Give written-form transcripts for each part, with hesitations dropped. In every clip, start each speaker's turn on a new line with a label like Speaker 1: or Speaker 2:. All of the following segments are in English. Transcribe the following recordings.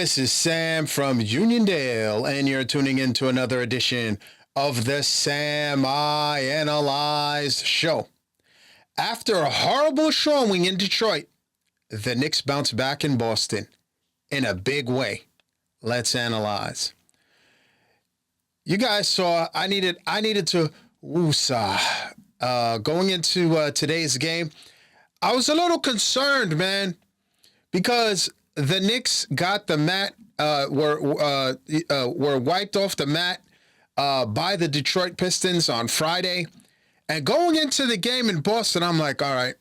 Speaker 1: This is Sam from Uniondale, and you're tuning in to another edition of the Sam I Analyze show. After a horrible showing in Detroit, the Knicks bounced back in Boston in a big way. Let's analyze. You guys saw I needed to woosah. Going into today's game, I was a little concerned, man, because the Knicks got the mat, were wiped off the mat by the Detroit Pistons on Friday. And going into the game in Boston, I'm like, all right,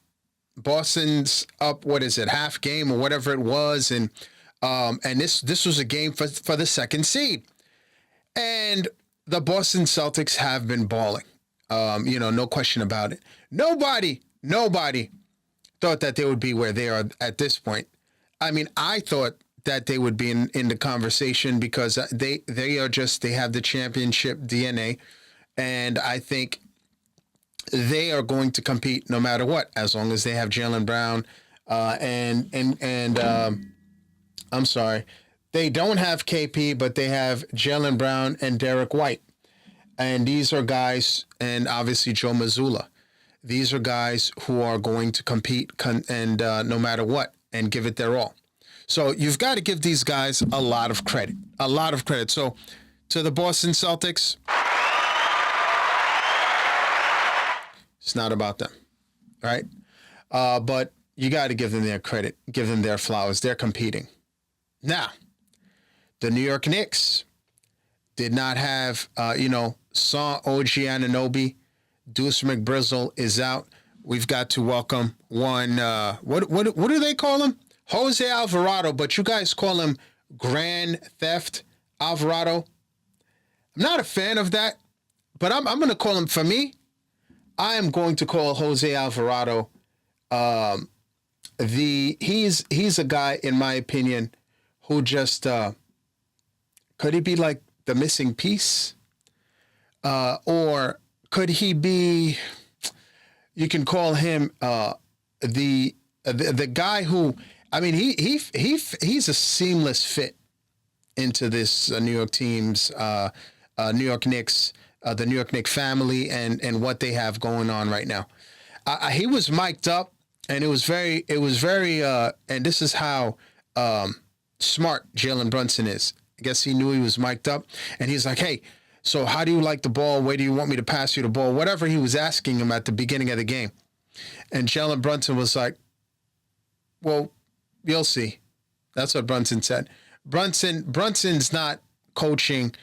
Speaker 1: Boston's up, what is it, half game or whatever it was. And this was a game for the second seed. And the Boston Celtics have been balling. No question about it. Nobody thought that they would be where they are at this point. I mean, I thought that they would be in the conversation because they have the championship DNA, and I think they are going to compete no matter what, as long as they have Jalen Brown I'm sorry, they don't have KP, but they have Jalen Brown and Derek White, and these are guys, and obviously Joe Mazzulla. These are guys who are going to compete no matter what, and give it their all. So you've got to give these guys a lot of credit. So to the Boston Celtics, it's not about them, right? But you got to give them their credit, give them their flowers. They're competing. Now, the New York Knicks did not have, saw OG Anunoby. Deuce McBrizzle is out. We've got to welcome one, what do they call him? Jose Alvarado, but you guys call him Grand Theft Alvarado. I'm not a fan of that, but I'm going to call him, for me, I am going to call Jose Alvarado, he's a guy, in my opinion, who just, could he be like the missing piece? Or could he be, you can call him the guy who, I mean, he's a seamless fit into this New York team's, New York Knicks, the New York Knicks family, and what they have going on right now. He was mic'd up, and it was very, and this is how smart Jalen Brunson is. I guess he knew he was mic'd up, and he's like, hey, so how do you like the ball? Where do you want me to pass you the ball? Whatever he was asking him at the beginning of the game. And Jalen Brunson was like, well, you'll see. That's what Brunson said. Brunson's not coaching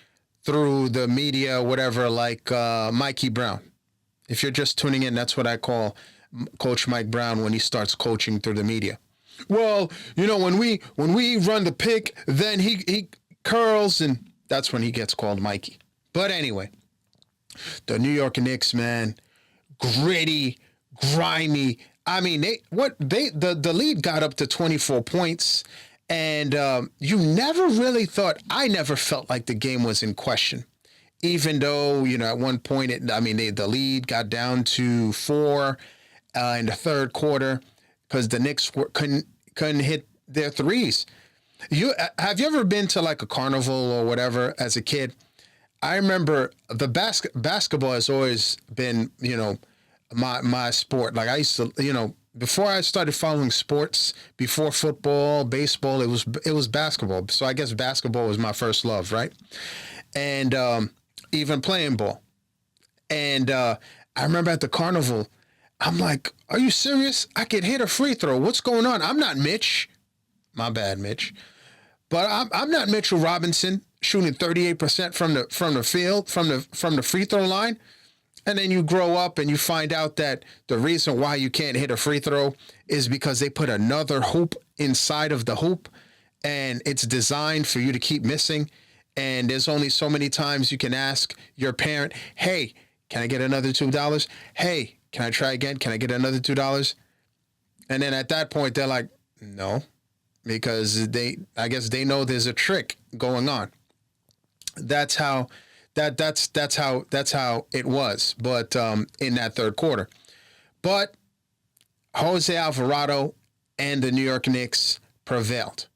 Speaker 1: through the media, whatever, like Mikey Brown. If you're just tuning in, that's what I call Coach Mike Brown when he starts coaching through the media. Well, when we run the pick, then he curls, and that's when he gets called Mikey. But anyway, the New York Knicks, man, gritty, grimy. I mean, the lead got up to 24 points, and you never really thought, I never felt like the game was in question, even though, at one point, the lead got down to 4 in the third quarter because the Knicks couldn't hit their threes. Have you ever been to like a carnival or whatever as a kid? I remember the basketball has always been, my sport. Like I used to, before I started following sports, before football, baseball, it was basketball. So I guess basketball was my first love, right? And even playing ball. And I remember at the carnival, I'm like, are you serious? I could hit a free throw. What's going on? I'm not Mitch. My bad, Mitch. But I'm not Mitchell Robinson shooting 38% from the field, from the free throw line. And then you grow up and you find out that the reason why you can't hit a free throw is because they put another hoop inside of the hoop, and it's designed for you to keep missing. And there's only so many times you can ask your parent, hey, can I get another $2? Hey, can I try again? Can I get another $2? And then at that point, they're like, no, because I guess they know there's a trick going on. That's how it was, but in that third quarter. But Jose Alvarado and the New York Knicks prevailed.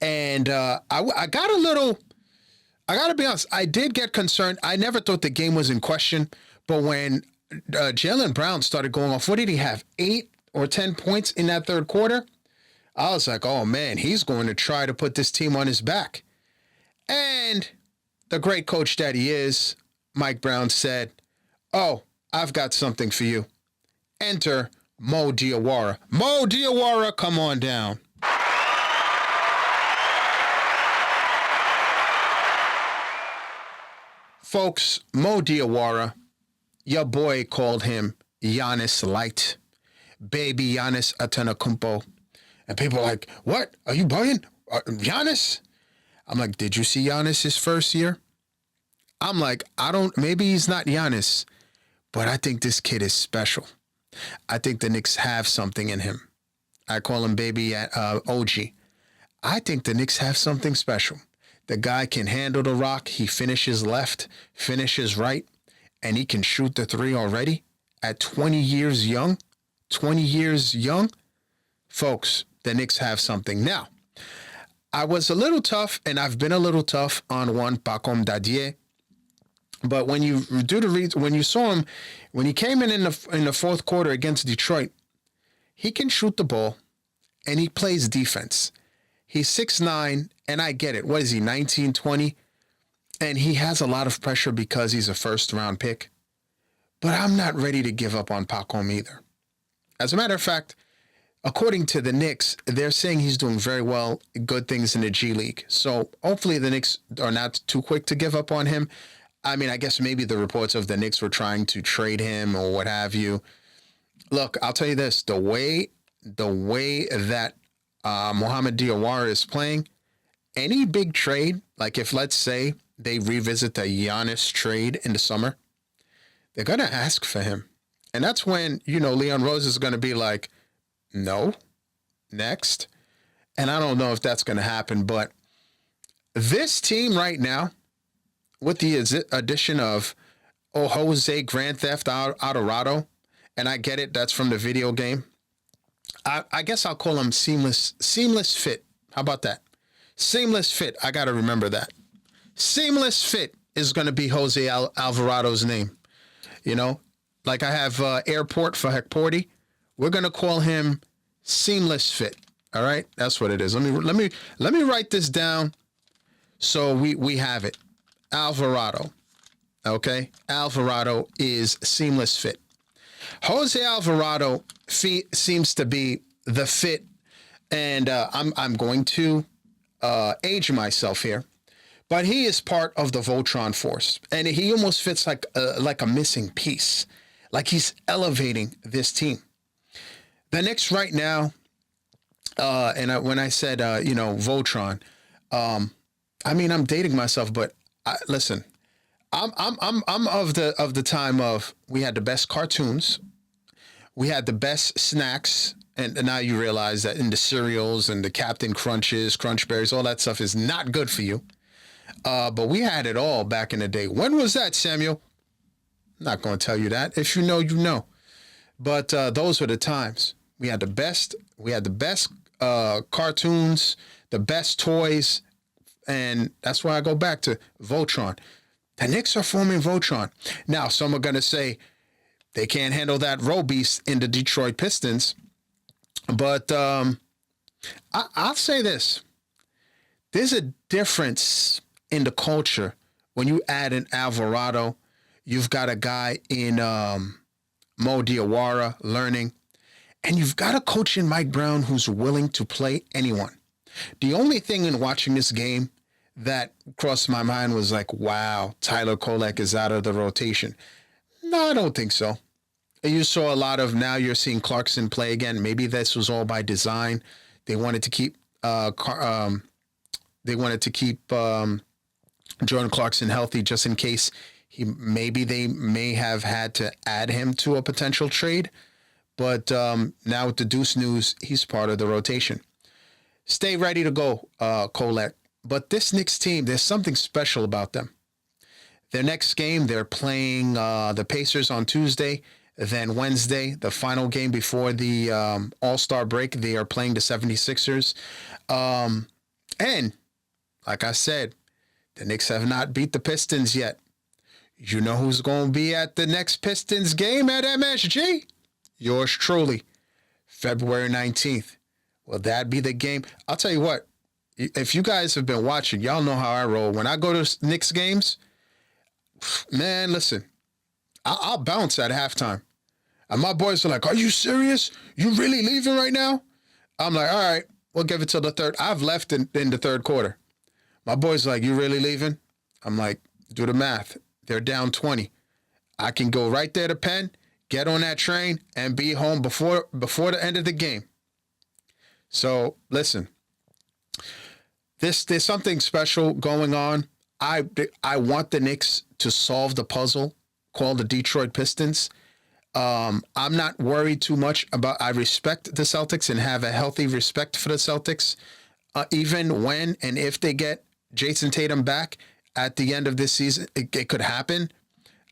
Speaker 1: And I got a little, I got to be honest, I did get concerned. I never thought the game was in question. But when Jalen Brown started going off, what did he have? 8 or 10 points in that third quarter? I was like, oh man, he's going to try to put this team on his back. And the great coach that he is, Mike Brown, said, oh, I've got something for you. Enter Mo Diawara. Mo Diawara, come on down. Folks, Mo Diawara, your boy called him Giannis Light. Baby Giannis Antetokounmpo. And people are like, what? Are you bugging? Giannis? I'm like, did you see Giannis his first year? I'm like, maybe he's not Giannis, but I think this kid is special. I think the Knicks have something in him. I call him Baby OG. I think the Knicks have something special. The guy can handle the rock. He finishes left, finishes right, and he can shoot the three already at 20 years young. 20 years young. Folks, the Knicks have something. Now, I was a little tough, and I've been a little tough on one Pacom Dadier. But when you when you saw him, when he came in the fourth quarter against Detroit, he can shoot the ball, and he plays defense. He's 6'9", and I get it. What is he, 19, 20? And he has a lot of pressure because he's a first-round pick. But I'm not ready to give up on Pacom either. As a matter of fact, according to the Knicks, they're saying he's doing very well, good things in the G League. So hopefully the Knicks are not too quick to give up on him. I mean, I guess maybe the reports of the Knicks were trying to trade him or what have you. Look, I'll tell you this. The way that Mohamed Diawara is playing, any big trade, like if, let's say, they revisit the Giannis trade in the summer, they're going to ask for him. And that's when, Leon Rose is going to be like, no, next. And I don't know if that's going to happen, but this team right now, with the addition of Jose Grand Theft Autorado, and I get it, that's from the video game. I guess I'll call him seamless fit. How about that? Seamless fit. I got to remember that. Seamless fit is going to be Jose Alvarado's name. Like I have airport for Hecporty. We're going to call him Seamless Fit. All right? That's what it is. Let me write this down so we have it. Alvarado. Okay? Alvarado is Seamless Fit. Jose Alvarado seems to be the fit, and I'm going to age myself here, but he is part of the Voltron force, and he almost fits like a missing piece, like he's elevating this team. The Knicks right now, when I said Voltron, I mean I'm dating myself, but listen. I'm of the time of we had the best cartoons, we had the best snacks, and now you realize that in the cereals and the Captain Crunches, Crunch Berries, all that stuff is not good for you. But we had it all back in the day. When was that, Samuel? I'm not going to tell you that. If you know, you know. But those were the times. We had the best. We had the best cartoons, the best toys, and that's why I go back to Voltron. The Knicks are forming Voltron. Now, some are going to say they can't handle that road beast in the Detroit Pistons. But I'll say this. There's a difference in the culture when you add an Alvarado. You've got a guy in Mo Diawara learning. And you've got a coach in Mike Brown who's willing to play anyone. The only thing in watching this game that crossed my mind was like, wow, Tyler Kolek is out of the rotation. No, I don't think so. You saw a lot of, now you're seeing Clarkson play again. Maybe this was all by design. They wanted to keep Jordan Clarkson healthy just in case they may have had to add him to a potential trade. But now with the Deuce news, he's part of the rotation. Stay ready to go, Kolek. But this Knicks team, there's something special about them. Their next game, they're playing the Pacers on Tuesday. Then Wednesday, the final game before the All-Star break, they are playing the 76ers. And like I said, the Knicks have not beat the Pistons yet. You know who's going to be at the next Pistons game at MSG? Yours truly, February 19th. Will that be the game? I'll tell you what, if you guys have been watching, y'all know how I roll. When I go to Knicks games, man, listen, I'll bounce at halftime. And my boys are like, are you serious? You really leaving right now? I'm like, all right, we'll give it till the third. I've left in the third quarter. My boys are like, you really leaving? I'm like, do the math. They're down 20. I can go right there to Penn, get on that train, and be home before the end of the game. So, listen, there's something special going on. I want the Knicks to solve the puzzle called the Detroit Pistons. I'm not worried too much about. I respect the Celtics and have a healthy respect for the Celtics. Even when and if they get Jason Tatum back at the end of this season, it could happen.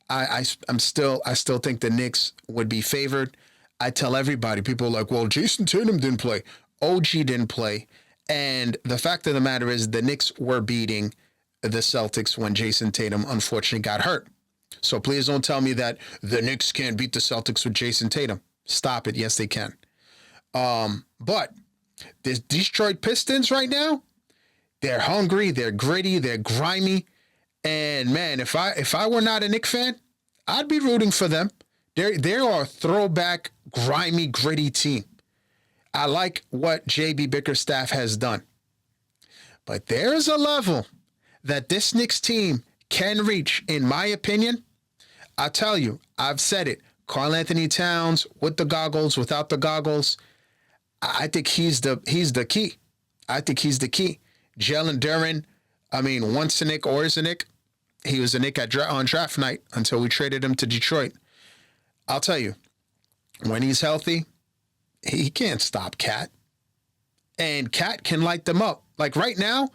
Speaker 1: I still think the Knicks would be favored. I tell everybody, people are like, well, Jason Tatum didn't play. OG didn't play. And the fact of the matter is the Knicks were beating the Celtics when Jason Tatum unfortunately got hurt. So please don't tell me that the Knicks can't beat the Celtics with Jason Tatum. Stop it. Yes, they can. But the Detroit Pistons right now, they're hungry, they're gritty, they're grimy. And man, if I were not a Knicks fan, I'd be rooting for them. They are a throwback, grimy, gritty team. I like what J.B. Bickerstaff has done. But there's a level that this Knicks team can reach, in my opinion. I tell you, I've said it. Karl Anthony Towns, with the goggles, without the goggles, I think he's the key. I think he's the key. Jalen Duren, once a Knick, always a Knick. He was a Knick on draft night until we traded him to Detroit. I'll tell you, when he's healthy, he can't stop Cat. And Cat can light them up. Like right now,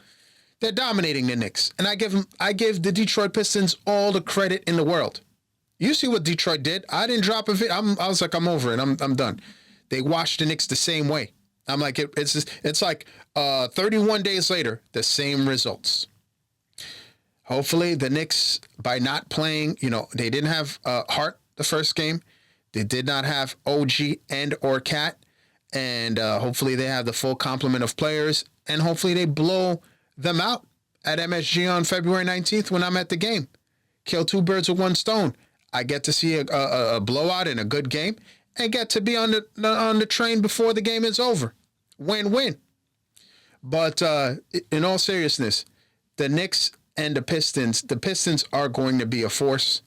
Speaker 1: they're dominating the Knicks. And I give the Detroit Pistons all the credit in the world. You see what Detroit did. I didn't drop a video. I was like, I'm over it. I'm done. They watched the Knicks the same way. I'm like, it's like 31 days later, the same results. Hopefully the Knicks, by not playing, they didn't have Hart the first game. They did not have OG and or Cat. And hopefully they have the full complement of players. And hopefully they blow them out at MSG on February 19th when I'm at the game. Kill two birds with one stone. I get to see a blowout in a good game and get to be on the train before the game is over. Win-win. But in all seriousness, the Knicks and the Pistons are going to be a force,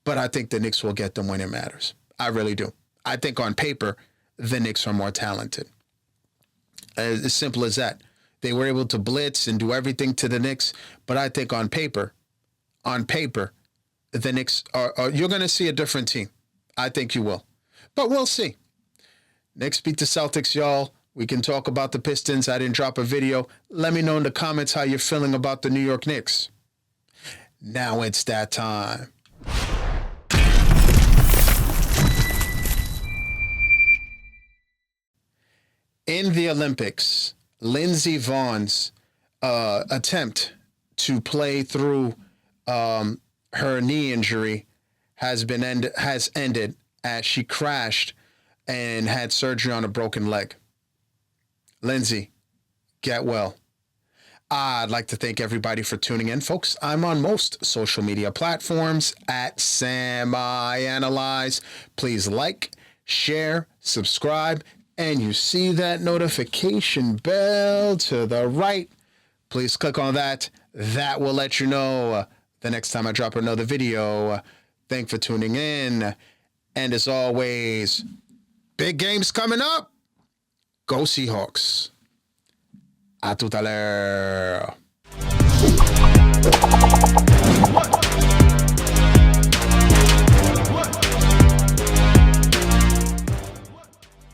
Speaker 1: but I think the Knicks will get them when it matters. I really do. I think on paper, the Knicks are more talented. As simple as that. They were able to blitz and do everything to the Knicks, but I think on paper, the Knicks are you're going to see a different team. I think you will. But we'll see. Knicks beat the Celtics, y'all. We can talk about the Pistons. I didn't drop a video. Let me know in the comments how you're feeling about the New York Knicks. Now it's that time. In the Olympics, Lindsey Vonn's attempt to play through her knee injury has ended as she crashed and had surgery on a broken leg. Lindsey, get well. I'd like to thank everybody for tuning in. Folks, I'm on most social media platforms at SamiAnalyze. Please like, share, subscribe, and you see that notification bell to the right. Please click on that. That will let you know the next time I drop another video. Thanks for tuning in. And as always, big games coming up. Go Seahawks. A tout à l'heure.